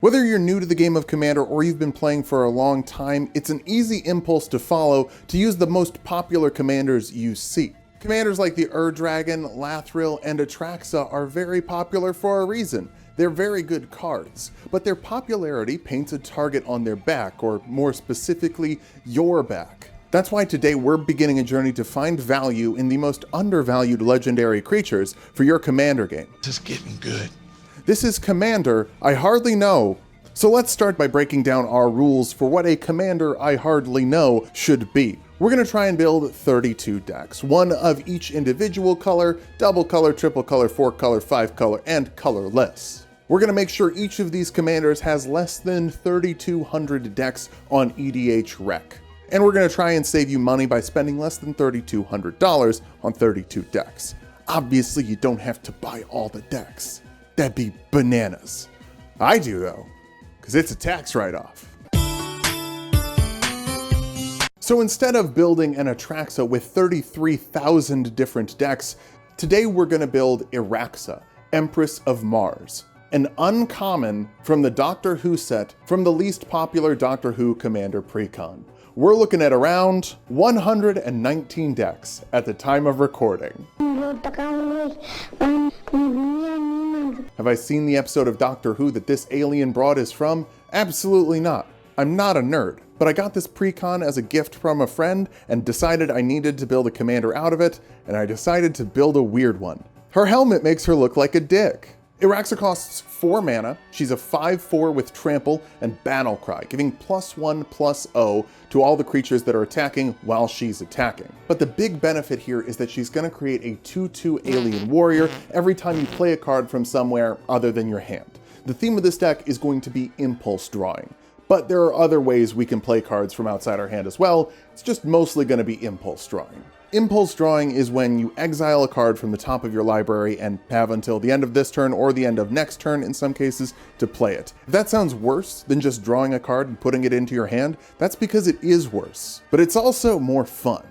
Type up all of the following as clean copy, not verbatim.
Whether you're new to the game of Commander or you've been playing for a long time, it's an easy impulse to follow to use the most popular commanders you see. Commanders like the Ur-Dragon, Lathril, and Atraxa are very popular for a reason. They're very good cards, but their popularity paints a target on their back, or more specifically, your back. That's why today we're beginning a journey to find value in the most undervalued legendary creatures for your Commander game. This is getting good. This is Commander I Hardly Know. So let's start by breaking down our rules for what a Commander I Hardly Know should be. We're going to try and build 32 decks, one of each individual color, double color, triple color, 4 color, 5 color, and colorless. We're going to make sure each of these commanders has less than 3,200 decks on EDH Rec. And we're going to try and save you money by spending less than $3,200 on 32 decks. Obviously, you don't have to buy all the decks. That'd be bananas. I do though, because it's a tax write-off. So instead of building an Atraxa with 33,000 different decks, today we're going to build Iraxa, Empress of Mars, an uncommon from the Doctor Who set from the least popular Doctor Who Commander Precon. We're looking at around 119 decks at the time of recording. Have I seen the episode of Doctor Who that this alien broad is from? Absolutely not. I'm not a nerd, but I got this Precon as a gift from a friend and decided I needed to build a commander out of it, and I decided to build a weird one. Her helmet makes her look like a dick. Iraxa costs 4 mana, she's a 5/4 with Trample and Battle Cry, giving +1/+0 to all the creatures that are attacking while she's attacking. But the big benefit here is that she's going to create a 2/2 alien warrior every time you play a card from somewhere other than your hand. The theme of this deck is going to be impulse drawing, but there are other ways we can play cards from outside our hand as well. It's just mostly going to be impulse drawing. Impulse drawing is when you exile a card from the top of your library and have until the end of this turn or the end of next turn in some cases to play it. If that sounds worse than just drawing a card and putting it into your hand, that's because it is worse. But it's also more fun.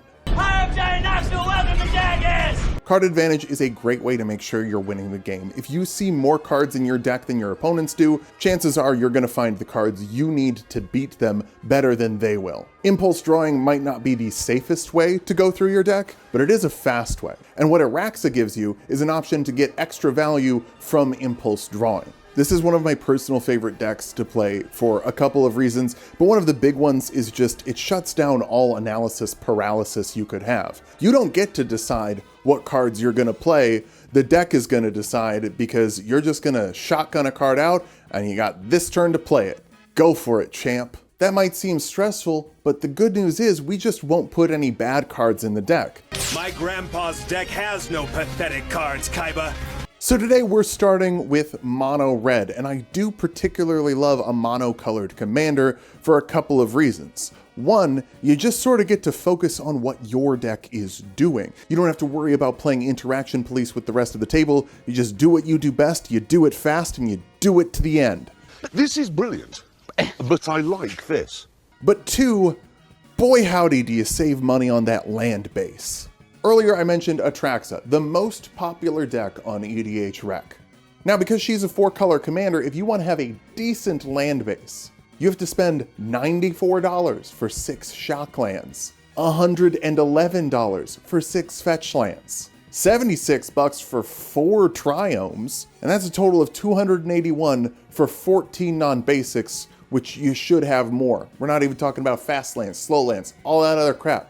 Card advantage is a great way to make sure you're winning the game. If you see more cards in your deck than your opponents do, chances are you're going to find the cards you need to beat them better than they will. Impulse drawing might not be the safest way to go through your deck, but it is a fast way. And what Iraxa gives you is an option to get extra value from impulse drawing. This is one of my personal favorite decks to play for a couple of reasons, but one of the big ones is just it shuts down all analysis paralysis you could have. You don't get to decide what cards you're going to play, the deck is going to decide because you're just going to shotgun a card out and you got this turn to play it. Go for it, champ. That might seem stressful, but the good news is we just won't put any bad cards in the deck. My grandpa's deck has no pathetic cards, Kaiba. So today we're starting with mono red, and I do particularly love a mono-colored commander for a couple of reasons. One, you just sort of get to focus on what your deck is doing. You don't have to worry about playing interaction police with the rest of the table. You just do what you do best, you do it fast, and you do it to the end. This is brilliant, but I like this. But two, boy howdy do you save money on that land base. Earlier I mentioned Atraxa, the most popular deck on EDH Rec. Now because she's a 4-color commander, if you want to have a decent land base, you have to spend $94 for 6 shock lands, $111 for 6 fetch lands, $76 for 4 triomes, and that's a total of $281 for 14 non-basics, which you should have more. We're not even talking about fast lands, slow lands, all that other crap.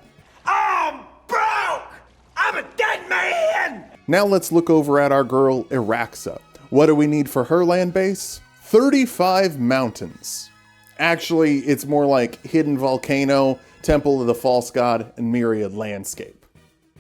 I'm a dead man! Now let's look over at our girl Iraxa. What do we need for her land base? 35 mountains. Actually, it's more like Hidden Volcano, Temple of the False God, and Myriad Landscape.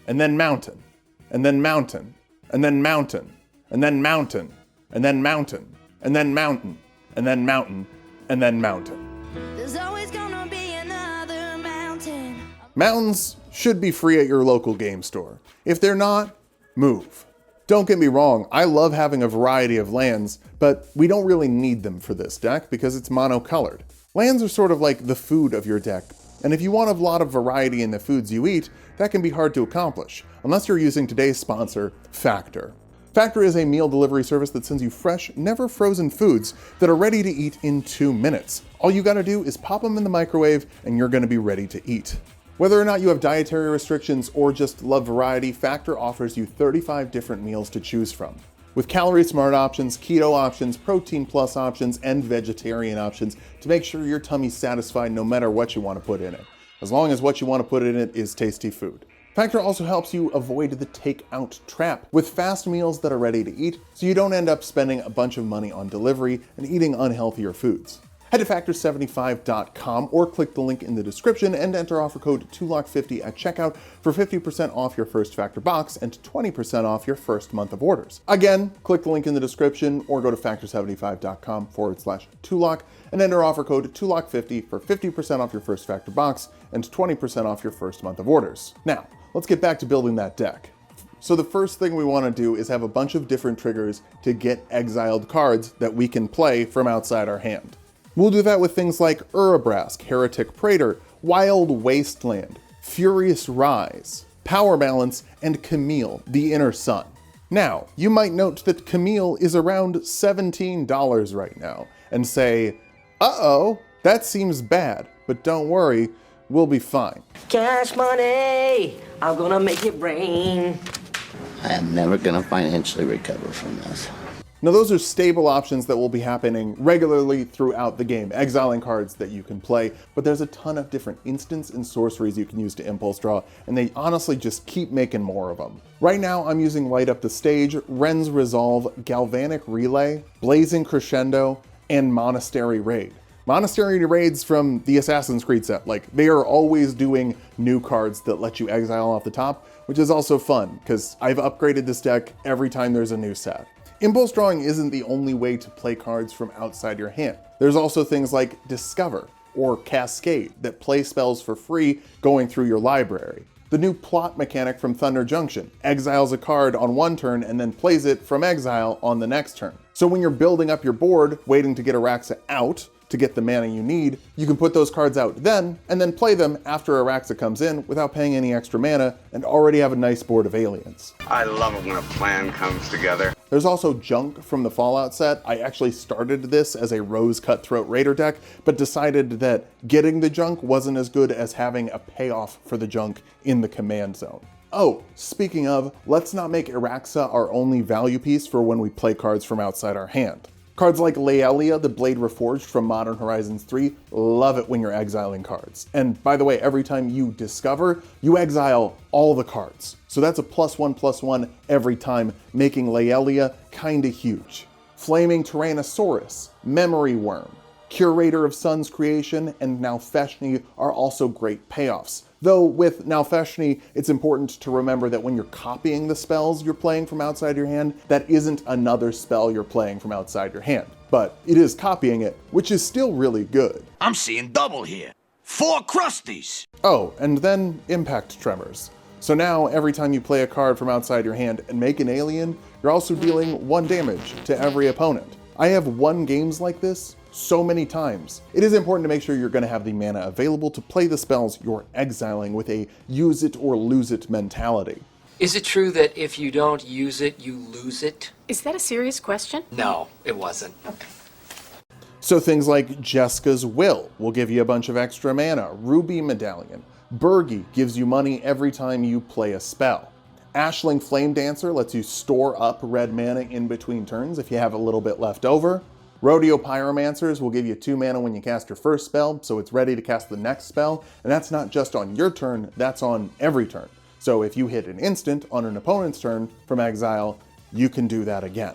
And then mountain, and then mountain, and then mountain, and then mountain, and then mountain, and then mountain, and then mountain, and then mountain. There's always gonna be another mountain. Mountains should be free at your local game store. If they're not, move. Don't get me wrong, I love having a variety of lands, but we don't really need them for this deck because it's monocolored. Lands are sort of like the food of your deck, and if you want a lot of variety in the foods you eat, that can be hard to accomplish, unless you're using today's sponsor, Factor. Factor is a meal delivery service that sends you fresh, never frozen foods that are ready to eat in 2 minutes. All you gotta do is pop them in the microwave and you're gonna be ready to eat. Whether or not you have dietary restrictions or just love variety, Factor offers you 35 different meals to choose from. With calorie smart options, keto options, protein plus options, and vegetarian options to make sure your tummy's satisfied no matter what you want to put in it, as long as what you want to put in it is tasty food. Factor also helps you avoid the takeout trap with fast meals that are ready to eat, so you don't end up spending a bunch of money on delivery and eating unhealthier foods. Head to factor75.com or click the link in the description and enter offer code TULOK50 at checkout for 50% off your first Factor box and 20% off your first month of orders. Again, click the link in the description or go to factor75.com/TULOK and enter offer code TULOK50 for 50% off your first Factor box and 20% off your first month of orders. Now, let's get back to building that deck. So the first thing we want to do is have a bunch of different triggers to get exiled cards that we can play from outside our hand. We'll do that with things like Urabrask, Heretic Praetor, Wild Wasteland, Furious Rise, Power Balance, and Camille, the Inner Sun. Now, you might note that Camille is around $17 right now, and say, uh-oh, that seems bad, but don't worry, we'll be fine. Cash money, I'm gonna make it rain. I am never gonna financially recover from this. Now those are stable options that will be happening regularly throughout the game, exiling cards that you can play, but there's a ton of different instants and sorceries you can use to impulse draw, and they honestly just keep making more of them. Right now I'm using Light Up the Stage, Ren's Resolve, Galvanic Relay, Blazing Crescendo, and Monastery Raid. Monastery Raids from the Assassin's Creed set, like they are always doing new cards that let you exile off the top, which is also fun, because I've upgraded this deck every time there's a new set. Impulse drawing isn't the only way to play cards from outside your hand. There's also things like Discover or Cascade that play spells for free going through your library. The new plot mechanic from Thunder Junction exiles a card on one turn and then plays it from exile on the next turn. So when you're building up your board, waiting to get Iraxa out to get the mana you need, you can put those cards out then, and then play them after Iraxa comes in without paying any extra mana and already have a nice board of aliens. I love it when a plan comes together. There's also Junk from the Fallout set. I actually started this as a Rose Cutthroat Raider deck, but decided that getting the Junk wasn't as good as having a payoff for the Junk in the command zone. Oh, speaking of, let's not make Iraxa our only value piece for when we play cards from outside our hand. Cards like Laelia, the Blade Reforged from Modern Horizons 3, love it when you're exiling cards. And by the way, every time you discover, you exile all the cards. So that's a +1/+1 every time, making Laelia kinda huge. Flaming Tyrannosaurus, Memory Worm, Curator of Sun's Creation, and Nalfeshni are also great payoffs. Though with Nalfeshni, it's important to remember that when you're copying the spells you're playing from outside your hand, that isn't another spell you're playing from outside your hand. But it is copying it, which is still really good. I'm seeing double here. 4 crusties! Oh, and then Impact Tremors. So now, every time you play a card from outside your hand and make an alien, you're also dealing 1 damage to every opponent. I have won games like this so many times. It is important to make sure you're going to have the mana available to play the spells you're exiling with a use it or lose it mentality. Is it true that if you don't use it, you lose it? Is that a serious question? No, it wasn't. Okay. So things like Jeska's Will give you a bunch of extra mana, Ruby Medallion, Burgi gives you money every time you play a spell. Ashling Flame Dancer lets you store up red mana in between turns if you have a little bit left over. Rodeo Pyromancers will give you 2 mana when you cast your first spell, so it's ready to cast the next spell, and that's not just on your turn, that's on every turn. So if you hit an instant on an opponent's turn from exile, you can do that again.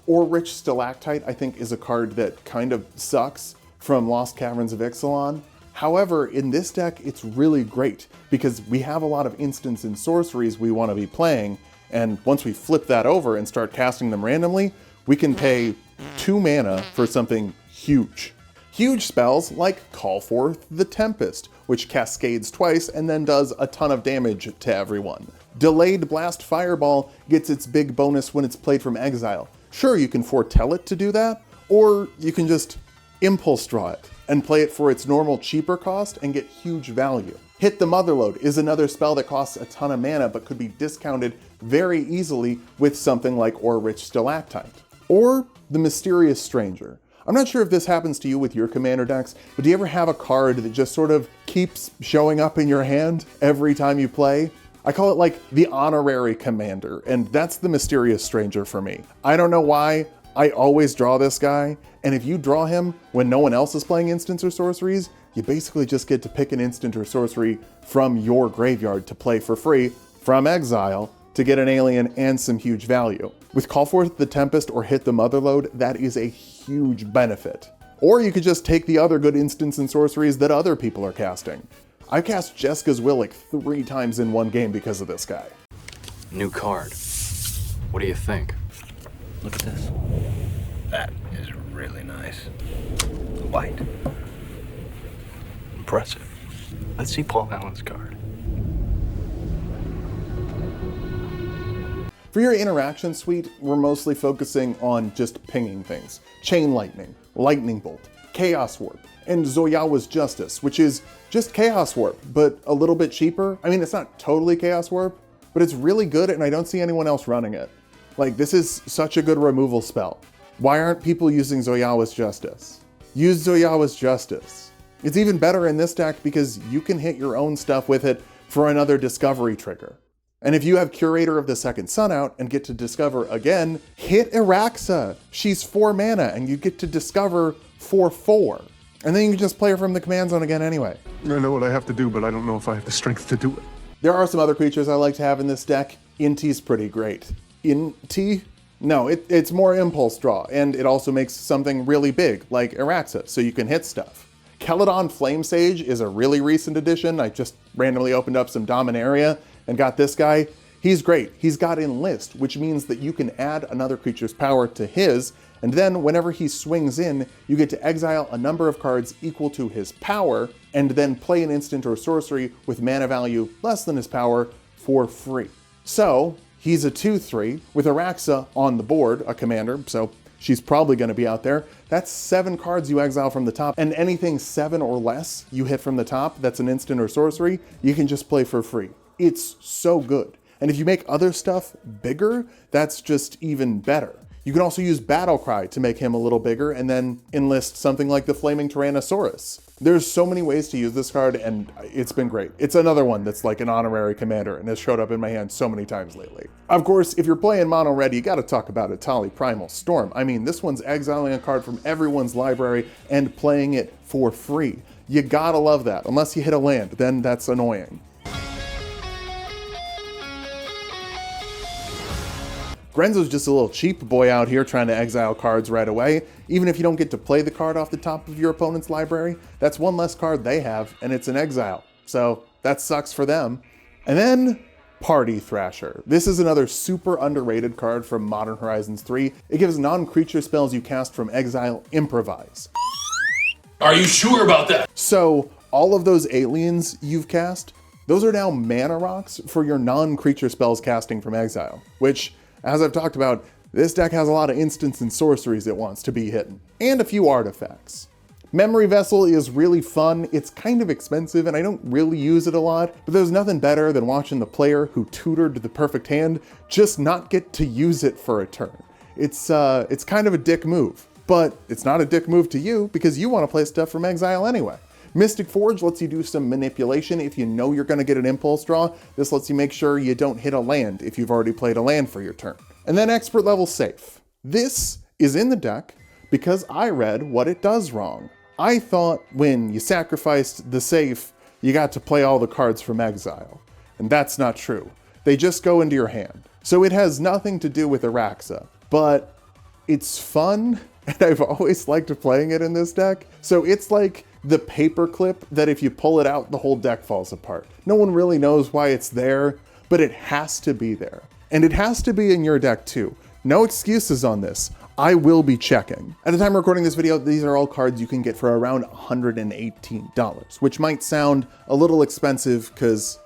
Or Rich Stalactite, I think, is a card that kind of sucks from Lost Caverns of Ixalan. However, in this deck, it's really great because we have a lot of instants and sorceries we want to be playing, and once we flip that over and start casting them randomly, we can pay 2 mana for something huge. Huge spells like Call Forth the Tempest, which cascades twice and then does a ton of damage to everyone. Delayed Blast Fireball gets its big bonus when it's played from exile. Sure, you can foretell it to do that, or you can just impulse draw it and play it for its normal cheaper cost and get huge value. Hit the Motherlode is another spell that costs a ton of mana but could be discounted very easily with something like Ore-Rich Stalactite. Or the Mysterious Stranger. I'm not sure if this happens to you with your commander decks, but do you ever have a card that just sort of keeps showing up in your hand every time you play? I call it like the honorary commander, and that's the Mysterious Stranger for me. I don't know why, I always draw this guy, and if you draw him when no one else is playing instants or sorceries, you basically just get to pick an instant or sorcery from your graveyard to play for free from exile to get an alien and some huge value. With Call Forth the Tempest or Hit the Motherlode, that is a huge benefit. Or you could just take the other good instants and sorceries that other people are casting. I've cast Jeska's Will like 3 times in one game because of this guy. New card. What do you think? Look at this. That is really nice. White. Impressive. Let's see Paul Allen's card. For your interaction suite, we're mostly focusing on just pinging things. Chain Lightning, Lightning Bolt, Chaos Warp, and Zoyawa's Justice, which is just Chaos Warp, but a little bit cheaper. I mean, it's not totally Chaos Warp, but it's really good and I don't see anyone else running it. Like, this is such a good removal spell. Why aren't people using Zoyawa's Justice? Use Zoyawa's Justice. It's even better in this deck because you can hit your own stuff with it for another discovery trigger. And if you have Curator of the Second Sun out and get to discover again, hit Iraxa. She's 4 mana and you get to discover for 4. And then you can just play her from the command zone again anyway. I know what I have to do, but I don't know if I have the strength to do it. There are some other creatures I like to have in this deck. Inti's pretty great. Inti? No, it's more impulse draw, and it also makes something really big, like Iraxa, so you can hit stuff. Keladon Flame Sage is a really recent addition. I just randomly opened up some Dominaria and got this guy. He's great. He's got Enlist, which means that you can add another creature's power to his, and then whenever he swings in, you get to exile a number of cards equal to his power, and then play an instant or sorcery with mana value less than his power for free. So, he's a 2/3 with Iraxa on the board, a commander, so she's probably going to be out there. That's 7 cards you exile from the top, and anything 7 or less you hit from the top that's an instant or sorcery, you can just play for free. It's so good. And if you make other stuff bigger, that's just even better. You can also use Battlecry to make him a little bigger and then enlist something like the Flaming Tyrannosaurus. There's so many ways to use this card and it's been great. It's another one that's like an honorary commander and has showed up in my hand so many times lately. Of course, if you're playing mono red, you gotta talk about Atali Primal Storm. I mean, this one's exiling a card from everyone's library and playing it for free. You gotta love that, unless you hit a land, then that's annoying. Grenzo's just a little cheap boy out here trying to exile cards right away. Even if you don't get to play the card off the top of your opponent's library, that's one less card they have, and it's an exile. So that sucks for them. And then Party Thrasher. This is another super underrated card from Modern Horizons 3. It gives non-creature spells you cast from exile improvise. Are you sure about that? So all of those aliens you've cast, those are now mana rocks for your non-creature spells casting from exile, which, as I've talked about, this deck has a lot of instants and sorceries it wants to be hidden, and a few artifacts. Memory Vessel is really fun. It's kind of expensive and I don't really use it a lot, but there's nothing better than watching the player who tutored the perfect hand just not get to use it for a turn. It's kind of a dick move, but it's not a dick move to you because you want to play stuff from exile anyway. Mystic Forge lets you do some manipulation if you know you're going to get an impulse draw. This lets you make sure you don't hit a land if you've already played a land for your turn. And then Expert Level Safe. This is in the deck because I read what it does wrong. I thought when you sacrificed the safe, you got to play all the cards from exile. And that's not true. They just go into your hand. So it has nothing to do with Iraxa, but it's fun and I've always liked playing it in this deck. So it's like the paperclip that if you pull it out, the whole deck falls apart. No one really knows why it's there, but it has to be there. And it has to be in your deck too. No excuses on this. I will be checking. At the time of recording this video, these are all cards you can get for around $118, which might sound a little expensive because,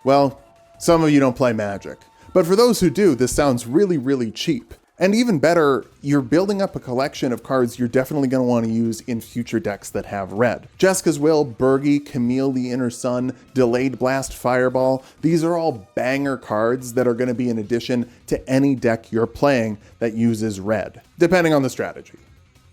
well, some of you don't play Magic. But for those who do, this sounds really, really cheap. And even better, you're building up a collection of cards you're definitely going to want to use in future decks that have red. Jessica's Will, Bergie, Camille the Inner Sun, Delayed Blast, Fireball, these are all banger cards that are going to be an addition to any deck you're playing that uses red, depending on the strategy.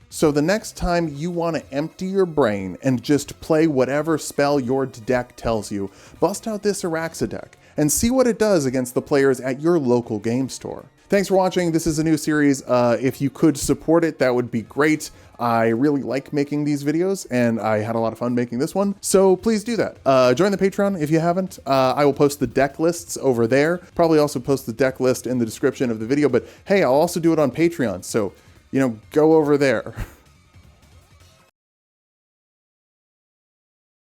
So the next time you want to empty your brain and just play whatever spell your deck tells you, bust out this Iraxa deck and see what it does against the players at your local game store. Thanks for watching. This is a new series. If you could support it, that would be great. I really like making these videos and I had a lot of fun making this one. So please do that. Join the Patreon if you haven't. I will post the deck lists over there. Probably also post the deck list in the description of the video, but hey, I'll also do it on Patreon. So, go over there.